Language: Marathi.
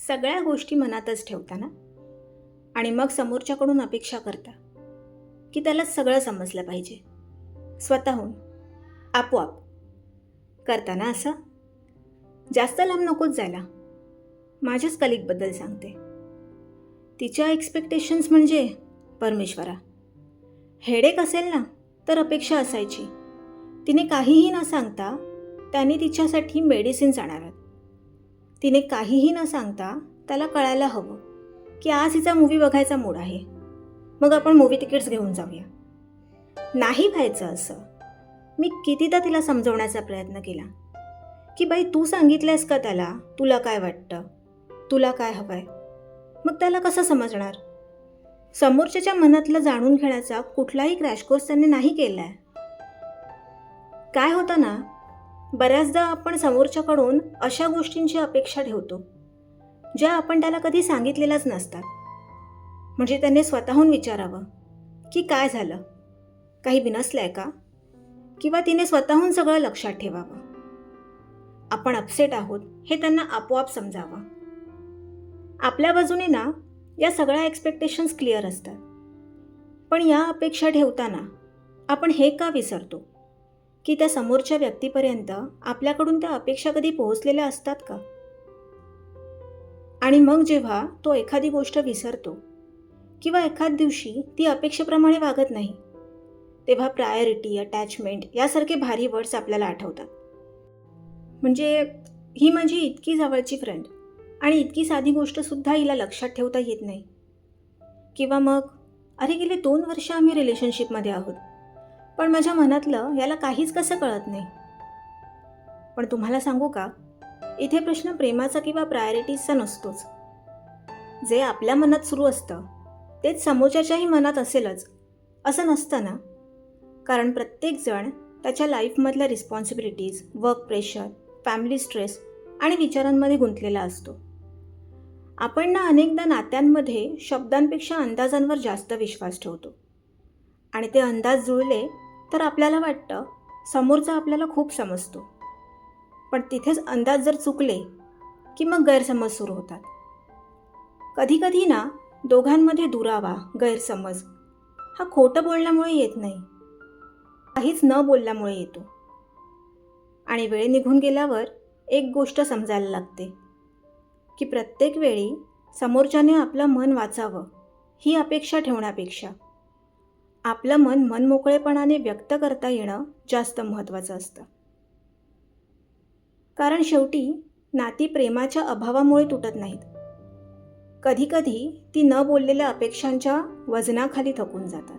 सगळ्या गोष्टी मनातच ठेवता ना आणि मग समोरच्याकडून अपेक्षा करता की त्याला सगळं समजलं पाहिजे स्वतःहून आपोआप करता ना असं. जास्त लांब नकोच जायला. माझ्याच कलिगबद्दल सांगते. तिच्या एक्सपेक्टेशन्स म्हणजे परमेश्वरा. हेडेक असेल ना तर अपेक्षा असायची. तिने काहीही न सांगता त्याने तिच्यासाठी मेडिसिन्स आणाव्यात. तिने काहीही न सांगता त्याला कळायला हवं की आज हिचा मूवी बघायचा मूड आहे, मग आपण मूवी तिकीट्स घेऊन जाऊया. नाही व्हायचं असं. मी कितीदा तिला समजवण्याचा प्रयत्न केला की बाई तू सांगितलंयस का त्याला तुला काय वाटतं, तुला काय हवंय, मग त्याला कसं समजणार. समोरच्याच्या मनातलं जाणून घेण्याचा कुठलाही क्रॅश कोर्स त्यांनी नाही केलाय. काय होतं ना, बऱ्याचदा आपण समोरच्याकडून अशा गोष्टींची अपेक्षा ठेवतो ज्या आपण त्याला कधी सांगितलेल्याच नसतात. म्हणजे त्याने स्वतःहून विचारावं की काय झालं, काही बिनसलंय का, किंवा तिने स्वतःहून सगळं लक्षात ठेवावं. आपण अपसेट आहोत हे त्यांना आपोआप समजावं. आपल्या बाजूने ना या सगळ्या एक्सपेक्टेशन्स क्लिअर असतात, पण या अपेक्षा ठेवताना आपण हे का विसरतो की त्या समोरच्या व्यक्तीपर्यंत आपल्याकडून त्या अपेक्षा कधी पोहोचलेल्या असतात का. आणि मग जेव्हा तो एखादी गोष्ट विसरतो किंवा एखाद दिवशी ती अपेक्षेप्रमाणे वागत नाही, तेव्हा प्रायोरिटी, अटॅचमेंट यासारखे भारी वर्ड्स आपल्याला आठवतात. म्हणजे ही माझी इतकी जवळची फ्रेंड आणि इतकी साधी गोष्टसुद्धा हिला लक्षात ठेवता येत नाही. किंवा मग अरे गेले 2 वर्ष आम्ही रिलेशनशिपमध्ये आहोत, पण माझ्या मनातलं याला काहीच कसं कळत नाही. पण तुम्हाला सांगू का, इथे प्रश्न प्रेमाचा किंवा प्रायोरिटीजचा नसतोच. जे आपल्या मनात सुरू असतं तेच समोरच्याच्याही मनात असेलच असं नसतं ना. कारण प्रत्येकजण त्याच्या लाईफमधल्या responsibilities, work pressure, family stress आणि विचारांमध्ये गुंतलेला असतो. आपण ना अनेकदा नात्यांमध्ये शब्दांपेक्षा अंदाजांवर जास्त विश्वास ठेवतो आणि ते अंदाज जुळले तर आपल्याला वाटतं समोरचा आपल्याला खूप समजतो. पण तिथेच अंदाज जर चुकले की मग गैरसमज सुरू होतात. कधीकधी ना दोघांमध्ये दुरावा, गैरसमज हा खोटं बोलण्यामुळे येत नाही, काहीच न बोलल्यामुळे येतो. आणि वेळ निघून गेल्यावर एक गोष्ट समजायला लागते की प्रत्येक वेळी समोरच्याने आपलं मन वाचावं ही अपेक्षा ठेवण्यापेक्षा आपलं मन मनमोकळेपणाने व्यक्त करता येणं जास्त महत्त्वाचं असतं. कारण शेवटी नाती प्रेमाच्या अभावामुळे तुटत नाहीत. कधीकधी ती न बोललेल्या अपेक्षांच्या वजनाखाली थकून जातात.